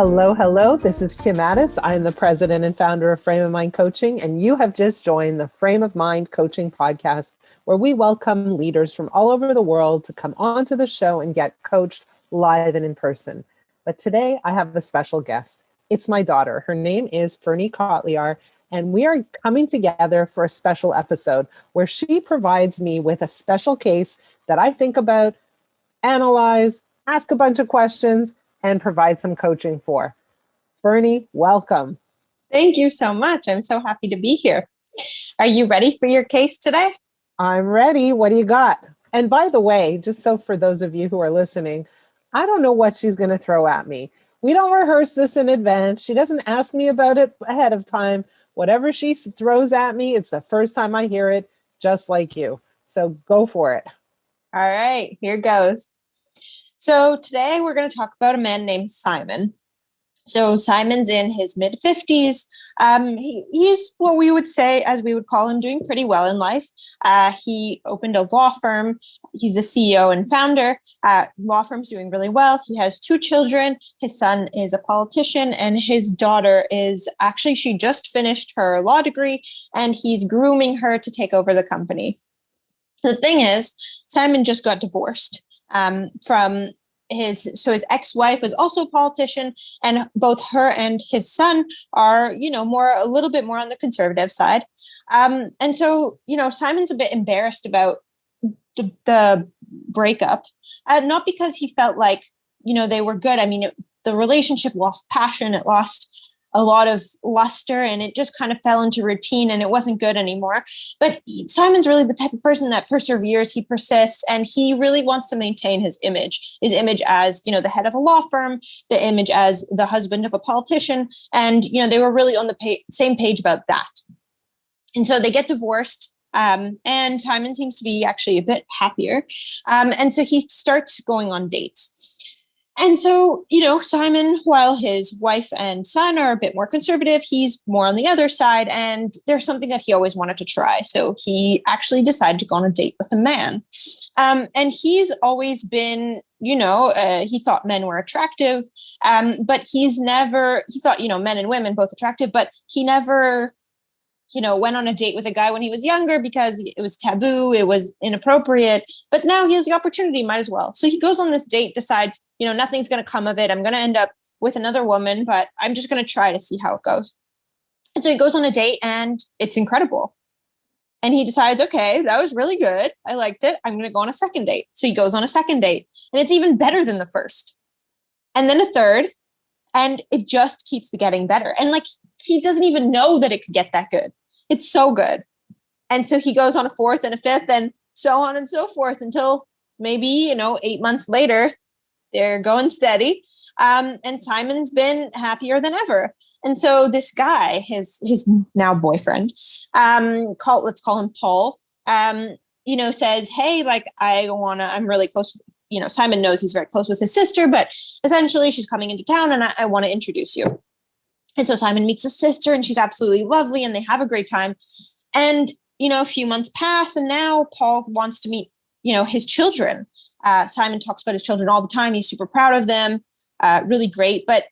Hello, hello. This is Kim Addis. I'm the president and founder of Frame of Mind Coaching, and you have just joined the Frame of Mind Coaching podcast, where we welcome leaders from all over the world to come onto the show and get coached live and in person. But today I have a special guest. It's my daughter. Her name is Ferne, and we are coming together for a special episode where she provides me with a special case that I think about, analyze, ask a bunch of questions, and provide some coaching for. Ferne, welcome. Thank you so much. I'm so happy to be here. Are you ready for your case today? I'm ready. What do you got? And by the way, just so for those of you who are listening, I don't know what she's going to throw at me. We don't rehearse this in advance. She doesn't ask me about it ahead of time. Whatever she throws at me, it's the first time I hear it, just like you. So go for it. All right, here goes. So today we're going to talk about a man named Simon. So Simon's in his mid-50s. He's what we would say, as we would call him, doing pretty well in life. He opened a law firm. He's the CEO and founder. Law firm's doing really well. He has 2 children. His son is a politician, and his daughter is actually, she just finished her law degree, and he's grooming her to take over the company. The thing is, Simon just got divorced from his ex-wife was also a politician, and both her and his son are, a little bit more on the conservative side. And so, Simon's a bit embarrassed about the breakup, not because he felt like, they were good. I mean, the relationship lost passion. It lost a lot of luster, and it just kind of fell into routine, and it wasn't good anymore. But Simon's really the type of person that perseveres, he persists, and he really wants to maintain his image as, the head of a law firm, the image as the husband of a politician. And, they were really on the same page about that. And so they get divorced. And Simon seems to be actually a bit happier. And so he starts going on dates. And so, Simon, while his wife and son are a bit more conservative, he's more on the other side. And there's something that he always wanted to try. So he actually decided to go on a date with a man. And he's always been, he thought men were attractive, but he thought, men and women both attractive, but he never went on a date with a guy when he was younger because it was taboo, it was inappropriate, but now he has the opportunity, might as well. So he goes on this date, decides, nothing's going to come of it. I'm going to end up with another woman, but I'm just going to try to see how it goes. And so he goes on a date, and it's incredible. And he decides, okay, that was really good. I liked it. I'm going to go on a second date. So he goes on a second date, and it's even better than the first. And then a third, and it just keeps getting better. And he doesn't even know that it could get that good. It's so good. And so he goes on a fourth and a fifth, and so on and so forth until maybe, 8 months later, they're going steady. And Simon's been happier than ever. And so this guy, his now boyfriend, let's call him Paul, says, hey, I'm really close with, Simon knows he's very close with his sister, but essentially she's coming into town, and I want to introduce you. And so Simon meets his sister, and she's absolutely lovely, and they have a great time. And, a few months pass, and now Paul wants to meet, his children. Simon talks about his children all the time. He's super proud of them. Really great. But,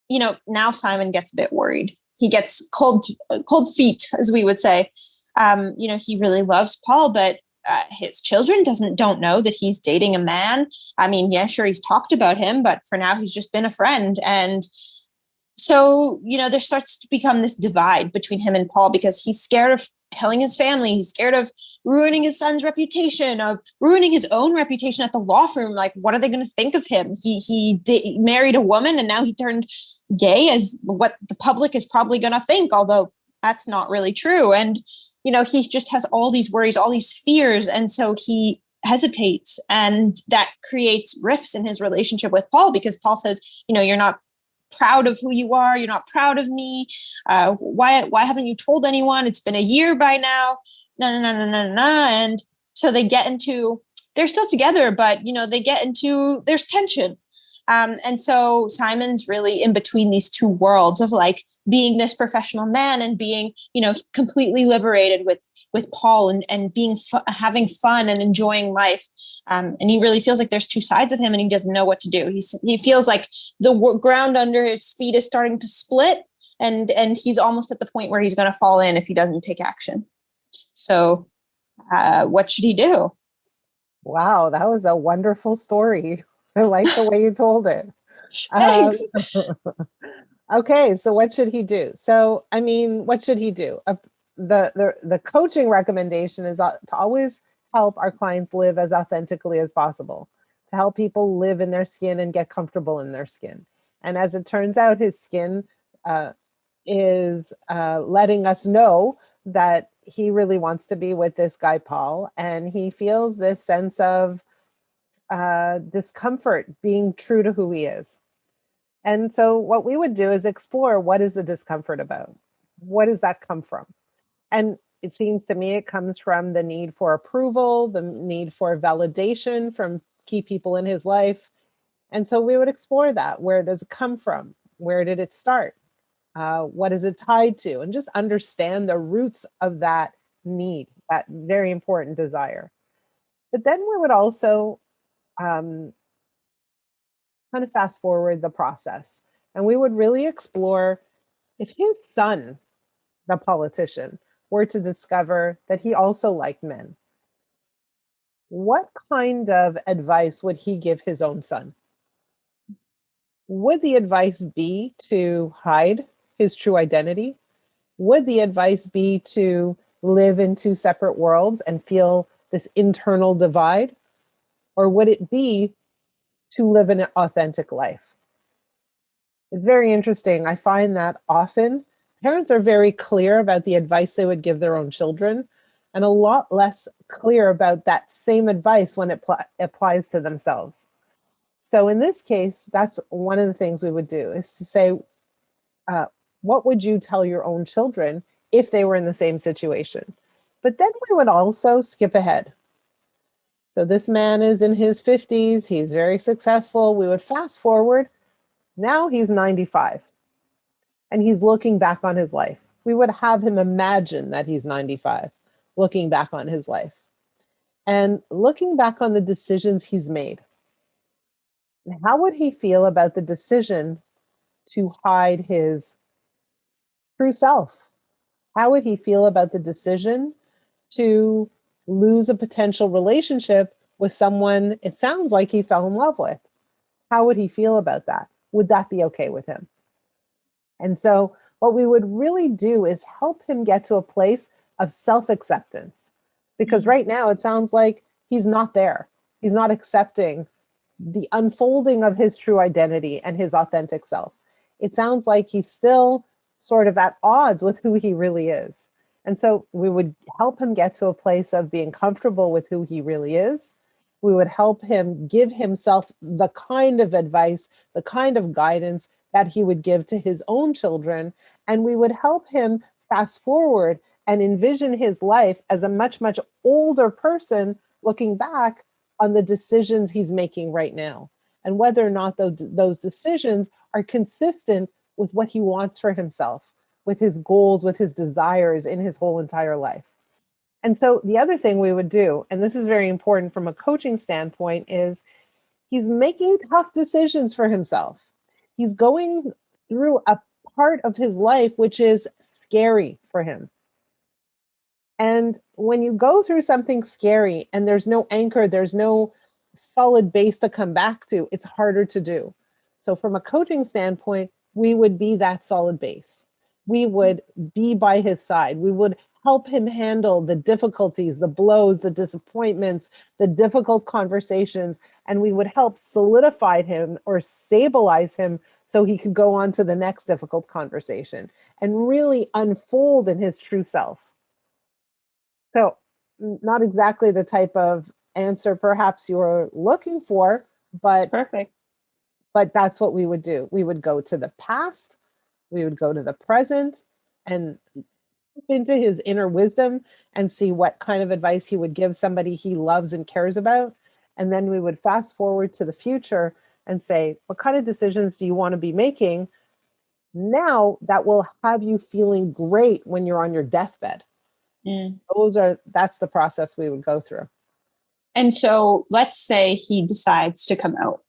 now Simon gets a bit worried. He gets cold feet, as we would say. He really loves Paul, but his children don't know that he's dating a man. I mean, yeah, sure, he's talked about him, but for now he's just been a friend. And so, there starts to become this divide between him and Paul, because he's scared of telling his family. He's scared of ruining his son's reputation, of ruining his own reputation at the law firm. Like, what are they going to think of him? He married a woman, and now he turned gay, as what the public is probably going to think, although that's not really true. And, he just has all these worries, all these fears. And so he hesitates, and that creates rifts in his relationship with Paul, because Paul says, you're not proud of who you are. You're not proud of me. Why haven't you told anyone? It's been a year by now. No. And so they're still together, but, there's tension. And so Simon's really in between these two worlds of like being this professional man and being, completely liberated with Paul and being having fun and enjoying life. And he really feels like there's two sides of him and he doesn't know what to do. He feels like the ground under his feet is starting to split, and he's almost at the point where he's going to fall in if he doesn't take action. So what should he do? Wow, that was a wonderful story. I like the way you told it. Thanks. Okay, so what should he do? So, I mean, what should he do? The coaching recommendation is to always help our clients live as authentically as possible, to help people live in their skin and get comfortable in their skin. And as it turns out, his skin is letting us know that he really wants to be with this guy, Paul, and he feels this sense of discomfort being true to who he is. And so what we would do is explore, what is the discomfort about? What does that come from? And it seems to me it comes from the need for approval, the need for validation from key people in his life. And so we would explore that. Where does it come from? Where did it start? What is it tied to? And just understand the roots of that need, that very important desire. But then we would also kind of fast forward the process. And we would really explore if his son, the politician, were to discover that he also liked men, what kind of advice would he give his own son? Would the advice be to hide his true identity? Would the advice be to live in two separate worlds and feel this internal divide? Or would it be to live an authentic life? It's very interesting. I find that often parents are very clear about the advice they would give their own children, and a lot less clear about that same advice when it applies to themselves. So in this case, that's one of the things we would do, is to say, what would you tell your own children if they were in the same situation? But then we would also skip ahead. So this man is in his 50s. He's very successful. We would fast forward. Now he's 95 and he's looking back on his life. We would have him imagine that he's 95, looking back on his life and looking back on the decisions he's made. How would he feel about the decision to hide his true self? How would he feel about the decision to lose a potential relationship with someone it sounds like he fell in love with? How would he feel about that? Would that be okay with him? And so what we would really do is help him get to a place of self-acceptance. Because right now it sounds like he's not there. He's not accepting the unfolding of his true identity and his authentic self. It sounds like he's still sort of at odds with who he really is. And so we would help him get to a place of being comfortable with who he really is. We would help him give himself the kind of advice, the kind of guidance that he would give to his own children. And we would help him fast forward and envision his life as a much, much older person looking back on the decisions he's making right now, and whether or not those decisions are consistent with what he wants for himself, with his goals, with his desires in his whole entire life. And so the other thing we would do, and this is very important from a coaching standpoint, is he's making tough decisions for himself. He's going through a part of his life which is scary for him. And when you go through something scary and there's no anchor, there's no solid base to come back to, it's harder to do. So from a coaching standpoint, we would be that solid base. We would be by his side. We would help him handle the difficulties, the blows, the disappointments, the difficult conversations, and we would help solidify him or stabilize him so he could go on to the next difficult conversation and really unfold in his true self. So not exactly the type of answer perhaps you're looking for, but It's perfect. But that's what we would do. We would go to the past, we would go to the present and into his inner wisdom and see what kind of advice he would give somebody he loves and cares about. And then we would fast forward to the future and say, what kind of decisions do you want to be making now that will have you feeling great when you're on your deathbed? Mm. That's the process we would go through. And so let's say he decides to come out.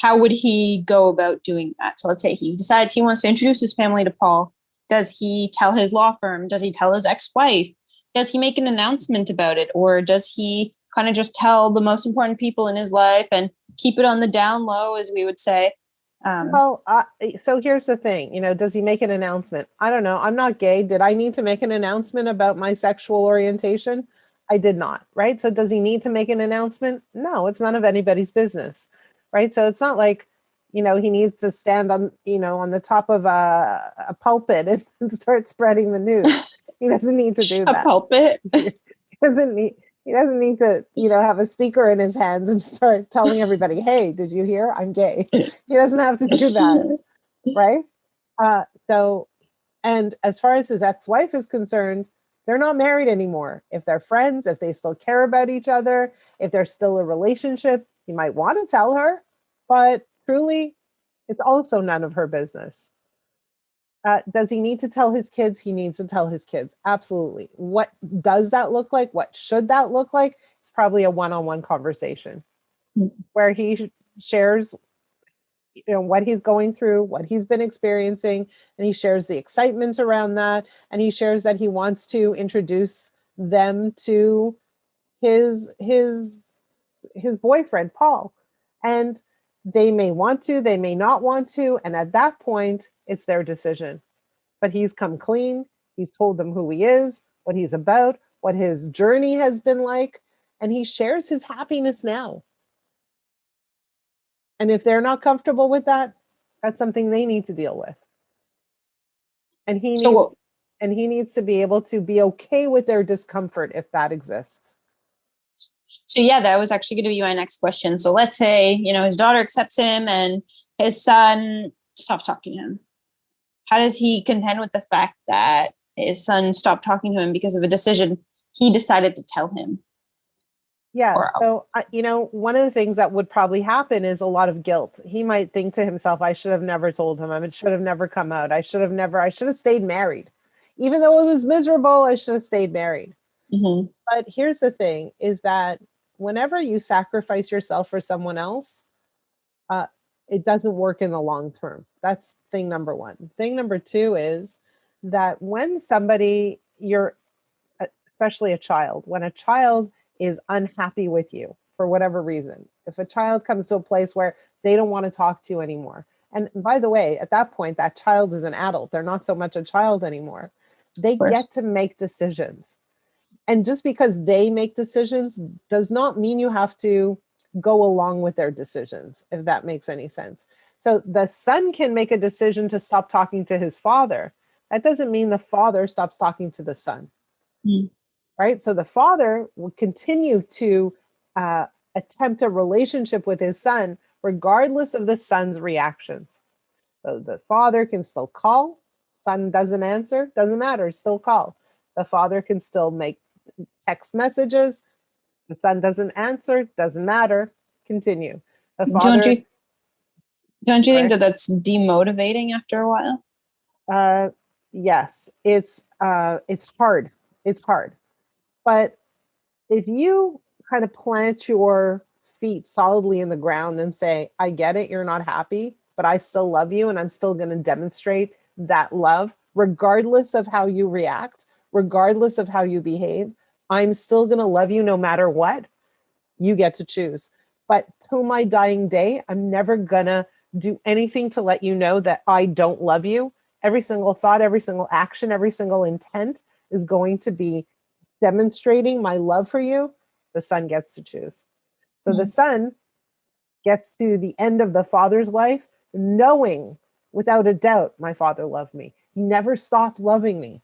How would he go about doing that? So let's say he decides he wants to introduce his family to Paul. Does he tell his law firm? Does he tell his ex-wife? Does he make an announcement about it? Or does he kind of just tell the most important people in his life and keep it on the down low, as we would say? So here's the thing, does he make an announcement? I don't know. I'm not gay. Did I need to make an announcement about my sexual orientation? I did not, right? So does he need to make an announcement? No, it's none of anybody's business, right? So it's not like, he needs to stand on, on the top of a pulpit and start spreading the news. He doesn't need to do that. A pulpit? He doesn't need to, have a speaker in his hands and start telling everybody, hey, did you hear? I'm gay. He doesn't have to do that, right? And as far as his ex-wife is concerned, they're not married anymore. If they're friends, if they still care about each other, if there's still a relationship, he might want to tell her, but truly, it's also none of her business. Does he need to tell his kids? He needs to tell his kids. Absolutely. What does that look like? What should that look like? It's probably a one-on-one conversation where he shares, what he's going through, what he's been experiencing, and he shares the excitement around that. And he shares that he wants to introduce them to his boyfriend, Paul. And they may want to, they may not want to. And at that point, it's their decision. But he's come clean. He's told them who he is, what he's about, what his journey has been like. And he shares his happiness now. And if they're not comfortable with that, that's something they need to deal with. And he needs to be able to be okay with their discomfort if that exists. So yeah, that was actually going to be my next question. So let's say, his daughter accepts him and his son stops talking to him. How does he contend with the fact that his son stopped talking to him because of a decision he decided to tell him? Yeah. So, one of the things that would probably happen is a lot of guilt. He might think to himself, I should have never told him. I should have never come out. I should have stayed married. Even though it was miserable, I should have stayed married. Mm-hmm. But here's the thing is that whenever you sacrifice yourself for someone else, it doesn't work in the long term. That's thing number one. Thing number two is that when somebody, especially a child, when a child is unhappy with you for whatever reason, if a child comes to a place where they don't want to talk to you anymore, and by the way, at that point, that child is an adult. They're not so much a child anymore. They get to make decisions. And just because they make decisions does not mean you have to go along with their decisions, if that makes any sense. So the son can make a decision to stop talking to his father. That doesn't mean the father stops talking to the son. Mm. Right? So the father will continue to attempt a relationship with his son, regardless of the son's reactions. So the father can still call. Son doesn't answer. Doesn't matter. Still call. The father can still make text messages. The son doesn't answer. Doesn't matter. Continue. The father. Don't you think that that's demotivating after a while? Yes, it's hard. It's hard. But if you kind of plant your feet solidly in the ground and say, I get it, you're not happy, but I still love you and I'm still going to demonstrate that love, regardless of how you react, regardless of how you behave, I'm still going to love you no matter what. You get to choose. But till my dying day, I'm never going to do anything to let you know that I don't love you. Every single thought, every single action, every single intent is going to be demonstrating my love for you. The son gets to choose. So the son gets to the end of the father's life knowing without a doubt my father loved me. He never stopped loving me.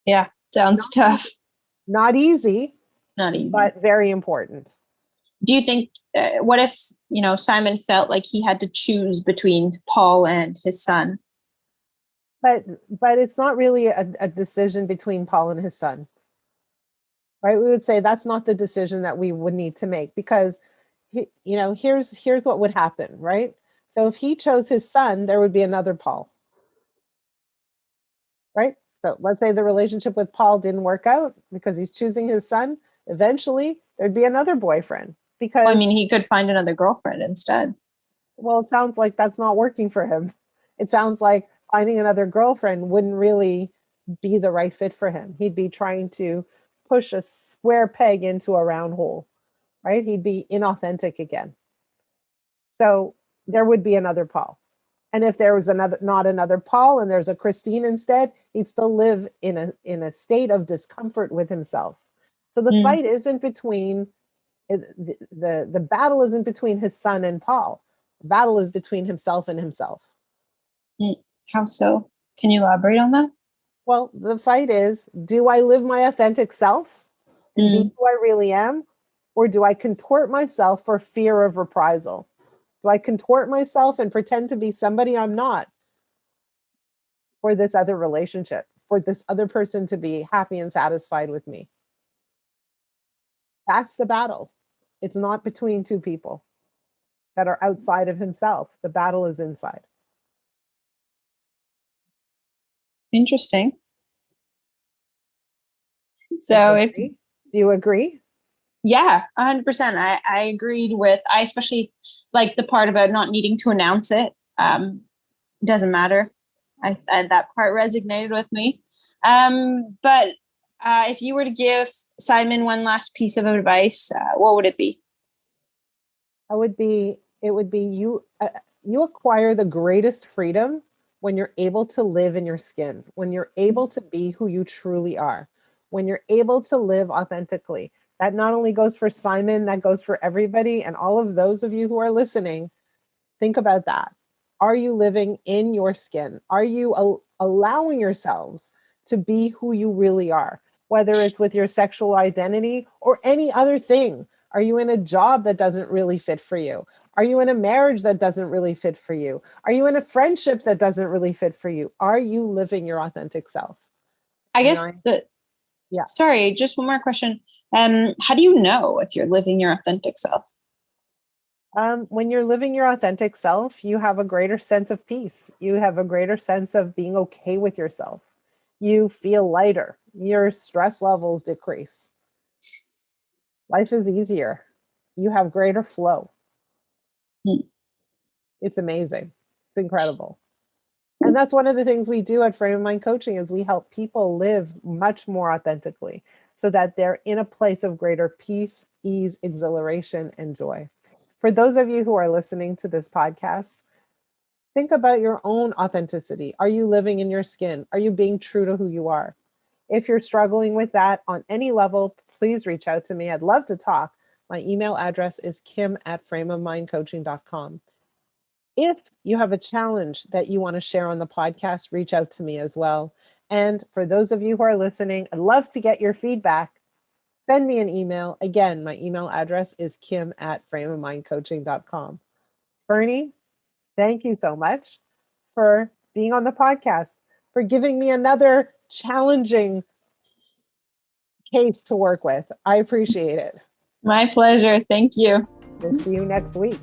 Yeah, sounds tough. Not easy. Not easy. But very important. Do you think, what if, Simon felt like he had to choose between Paul and his son? But it's not really a decision between Paul and his son. right? We would say that's not the decision that we would need to make because, here's what would happen, right? So if he chose his son, there would be another Paul, right? So let's say the relationship with Paul didn't work out because he's choosing his son. Eventually, there'd be another boyfriend Well, I because, mean, he could find another girlfriend instead. well, it sounds like that's not working for him. It sounds like finding another girlfriend wouldn't really be the right fit for him. He'd be trying to push a square peg into a round hole, right? He'd be inauthentic again. So there would be another Paul. And if there was not another Paul and there's a Christine instead, he'd still live in a state of discomfort with himself. So the Mm. fight isn't between the battle isn't between his son and Paul. The battle is between himself and himself. Mm. How so? Can you elaborate on that? Well, the fight is, do I live my authentic self and be Mm. who I really am? Or do I contort myself for fear of reprisal? Do I contort myself and pretend to be somebody I'm not for this other relationship, for this other person to be happy and satisfied with me? That's the battle. It's not between two people that are outside of himself. The battle is inside. Interesting. Do you So if agree? Do you agree? Yeah, 100%. I agreed with, I especially like the part about not needing to announce it. Doesn't matter. That part resonated with me. But if you were to give Simon one last piece of advice, what would it be? It would be you acquire the greatest freedom when you're able to live in your skin, when you're able to be who you truly are, when you're able to live authentically. That not only goes for Simon, that goes for everybody and all of those of you who are listening. Think about that. Are you living in your skin? Are you allowing yourselves to be who you really are, whether it's with your sexual identity or any other thing? Are you in a job that doesn't really fit for you? Are you in a marriage that doesn't really fit for you? Are you in a friendship that doesn't really fit for you? Are you living your authentic self? I And guess yeah. sorry, just one more question. How do you know if you're living your authentic self? When you're living your authentic self, you have a greater sense of peace. You have a greater sense of being okay with yourself. You feel lighter. Your stress levels decrease. Life is easier. You have greater flow. Hmm. It's amazing. It's incredible. And that's one of the things we do at Frame of Mind Coaching is we help people live much more authentically so that they're in a place of greater peace, ease, exhilaration, and joy. For those of you who are listening to this podcast, think about your own authenticity. Are you living in your skin? Are you being true to who you are? If you're struggling with that on any level, please reach out to me. I'd love to talk. My email address is kim@frameofmindcoaching.com. If you have a challenge that you want to share on the podcast, reach out to me as well. And for those of you who are listening, I'd love to get your feedback. Send me an email. Again, my email address is kim@frameofmindcoaching.com. Ferne, thank you so much for being on the podcast, for giving me another challenging case to work with. I appreciate it. My pleasure. Thank you. We'll see you next week.